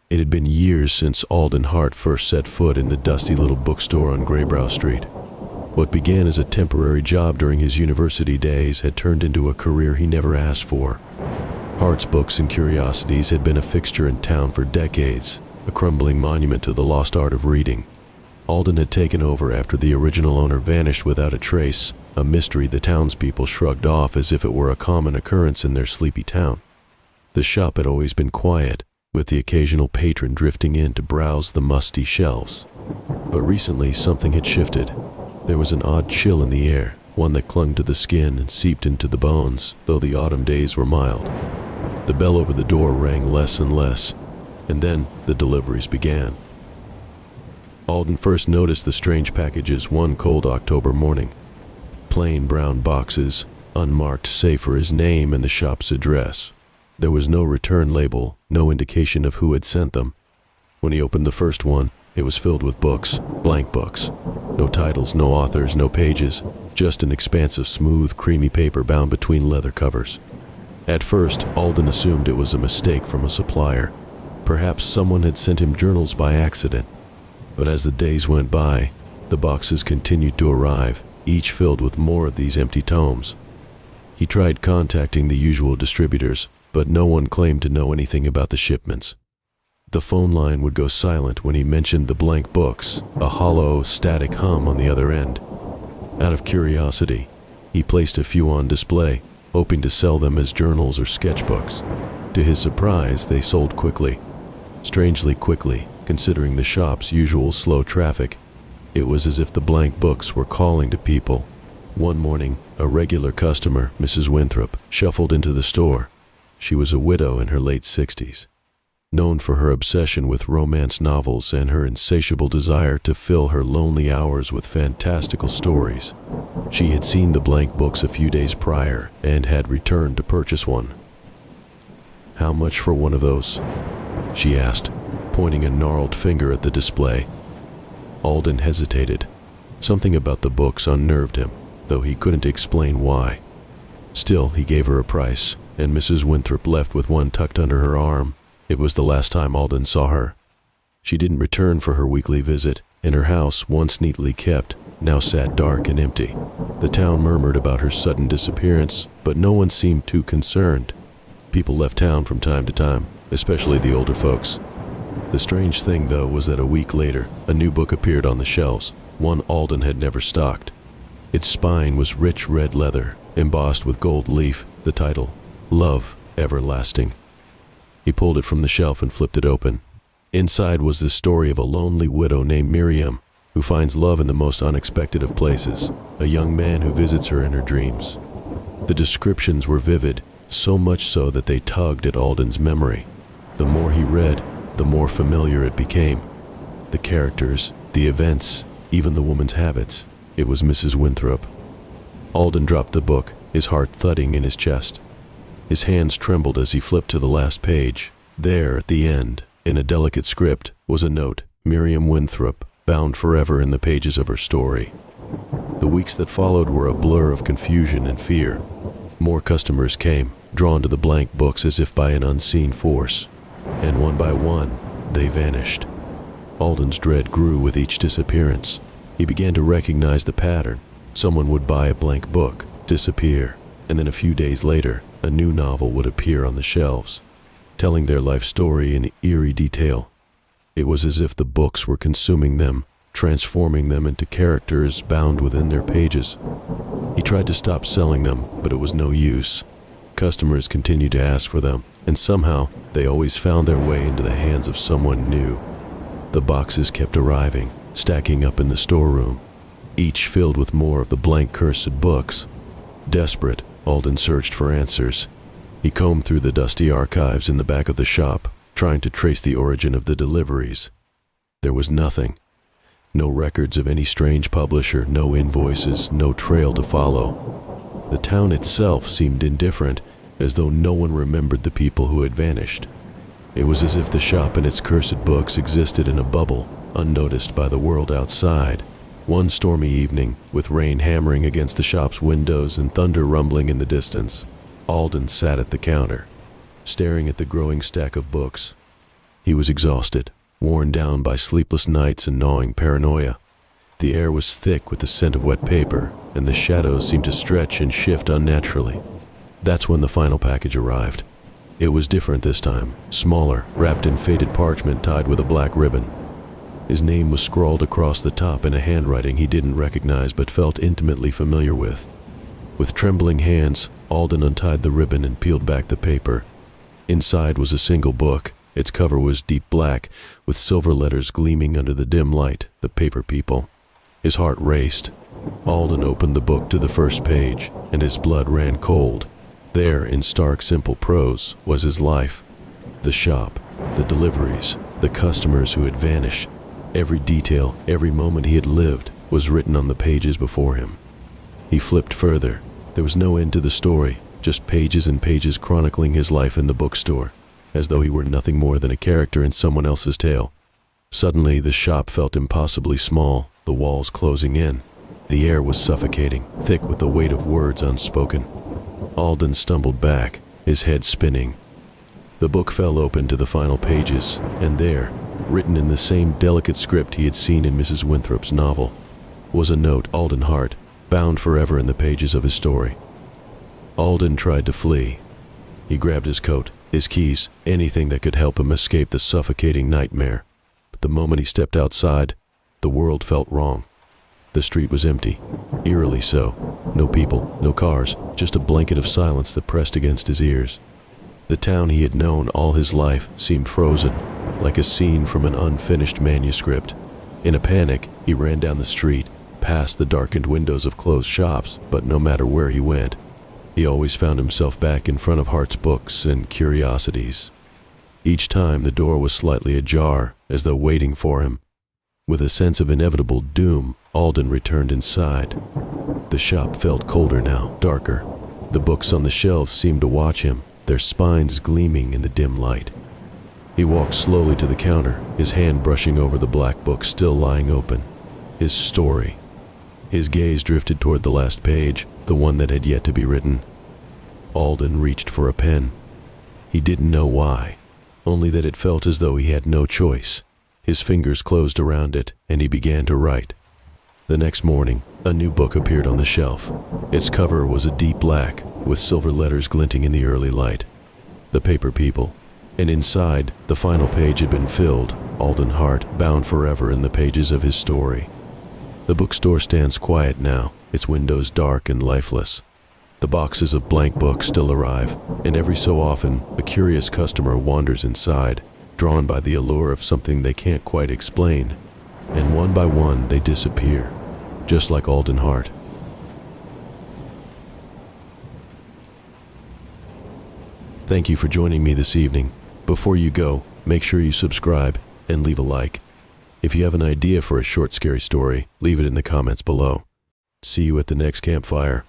It had been years since Alden Hart first set foot in the dusty little bookstore on Greybrow Street. What began as a temporary job during his university days had turned into a career he never asked for. Hart's Books and Curiosities had been a fixture in town for decades, a crumbling monument to the lost art of reading. Alden had taken over after the original owner vanished without a trace, a mystery the townspeople shrugged off as if it were a common occurrence in their sleepy town. The shop had always been quiet, with the occasional patron drifting in to browse the musty shelves. But recently something had shifted. There was an odd chill in the air, one that clung to the skin and seeped into the bones, though the autumn days were mild. The bell over the door rang less and less, and then the deliveries began. Alden first noticed the strange packages one cold October morning. Plain brown boxes, unmarked save for his name and the shop's address. There was no return label, no indication of who had sent them. When he opened the first one, it was filled with books, blank books. No titles, no authors, no pages, just an expanse of smooth, creamy paper bound between leather covers. At first, Alden assumed it was a mistake from a supplier. Perhaps someone had sent him journals by accident. But as the days went by, the boxes continued to arrive, each filled with more of these empty tomes. He tried contacting the usual distributors, but no one claimed to know anything about the shipments. The phone line would go silent when he mentioned the blank books, a hollow, static hum on the other end. Out of curiosity, he placed a few on display, hoping to sell them as journals or sketchbooks. To his surprise, they sold quickly. Strangely quickly, considering the shop's usual slow traffic. It was as if the blank books were calling to people. One morning, a regular customer, Mrs. Winthrop, shuffled into the store. She was a widow in her late 60s. Known for her obsession with romance novels and her insatiable desire to fill her lonely hours with fantastical stories. She had seen the blank books a few days prior and had returned to purchase one. "How much for one of those?" she asked, pointing a gnarled finger at the display. Alden hesitated. Something about the books unnerved him, though he couldn't explain why. Still, he gave her a price, and Mrs. Winthrop left with one tucked under her arm. It was the last time Alden saw her. She didn't return for her weekly visit, and her house, once neatly kept, now sat dark and empty. The town murmured about her sudden disappearance, but no one seemed too concerned. People left town from time to time, especially the older folks. The strange thing, though, was that a week later, a new book appeared on the shelves, one Alden had never stocked. Its spine was rich red leather, embossed with gold leaf, the title, Love Everlasting. He pulled it from the shelf and flipped it open. Inside was the story of a lonely widow named Miriam, who finds love in the most unexpected of places, a young man who visits her in her dreams. The descriptions were vivid, so much so that they tugged at Alden's memory. The more he read, the more familiar it became. The characters, the events, even the woman's habits. It was Mrs. Winthrop. Alden dropped the book, his heart thudding in his chest. His hands trembled as he flipped to the last page. There, at the end, in a delicate script, was a note, Miriam Winthrop, bound forever in the pages of her story. The weeks that followed were a blur of confusion and fear. More customers came, drawn to the blank books as if by an unseen force. And one by one, they vanished. Alden's dread grew with each disappearance. He began to recognize the pattern. Someone would buy a blank book, disappear, and then a few days later, a new novel would appear on the shelves, telling their life story in eerie detail. It was as if the books were consuming them, transforming them into characters bound within their pages. He tried to stop selling them, but it was no use. Customers continued to ask for them, and somehow they always found their way into the hands of someone new. The boxes kept arriving, stacking up in the storeroom, each filled with more of the blank cursed books. Desperate, Alden searched for answers. He combed through the dusty archives in the back of the shop, trying to trace the origin of the deliveries. There was nothing. No records of any strange publisher, no invoices, no trail to follow. The town itself seemed indifferent, as though no one remembered the people who had vanished. It was as if the shop and its cursed books existed in a bubble, unnoticed by the world outside. One stormy evening, with rain hammering against the shop's windows and thunder rumbling in the distance, Alden sat at the counter, staring at the growing stack of books. He was exhausted, worn down by sleepless nights and gnawing paranoia. The air was thick with the scent of wet paper, and the shadows seemed to stretch and shift unnaturally. That's when the final package arrived. It was different this time, smaller, wrapped in faded parchment tied with a black ribbon. His name was scrawled across the top in a handwriting he didn't recognize but felt intimately familiar with. With trembling hands, Alden untied the ribbon and peeled back the paper. Inside was a single book. Its cover was deep black, with silver letters gleaming under the dim light, The Paper People. His heart raced. Alden opened the book to the first page, and his blood ran cold. There, in stark, simple prose, was his life. The shop, the deliveries, the customers who had vanished. Every detail, every moment he had lived, was written on the pages before him. He flipped further. There was no end to the story, just pages and pages chronicling his life in the bookstore, as though he were nothing more than a character in someone else's tale. Suddenly, the shop felt impossibly small, the walls closing in. The air was suffocating, thick with the weight of words unspoken. Alden stumbled back, his head spinning. The book fell open to the final pages, and there, written in the same delicate script he had seen in Mrs. Winthrop's novel, was a note, Alden Hart, bound forever in the pages of his story. Alden tried to flee. He grabbed his coat, his keys, anything that could help him escape the suffocating nightmare. But the moment he stepped outside, the world felt wrong. The street was empty, eerily so. No people, no cars, just a blanket of silence that pressed against his ears. The town he had known all his life seemed frozen, like a scene from an unfinished manuscript. In a panic, he ran down the street, past the darkened windows of closed shops, but no matter where he went, he always found himself back in front of Hart's Books and Curiosities. Each time the door was slightly ajar, as though waiting for him. With a sense of inevitable doom, Alden returned inside. The shop felt colder now, darker. The books on the shelves seemed to watch him, their spines gleaming in the dim light. He walked slowly to the counter, his hand brushing over the black book still lying open. His story. His gaze drifted toward the last page, the one that had yet to be written. Alden reached for a pen. He didn't know why, only that it felt as though he had no choice. His fingers closed around it, and he began to write. The next morning, a new book appeared on the shelf. Its cover was a deep black, with silver letters glinting in the early light. The Paper People. And inside, the final page had been filled, Alden Hart bound forever in the pages of his story. The bookstore stands quiet now, its windows dark and lifeless. The boxes of blank books still arrive, and every so often, a curious customer wanders inside, drawn by the allure of something they can't quite explain. And one by one, they disappear, just like Alden Hart. Thank you for joining me this evening. Before you go, make sure you subscribe and leave a like. If you have an idea for a short, scary story, leave it in the comments below. See you at the next campfire.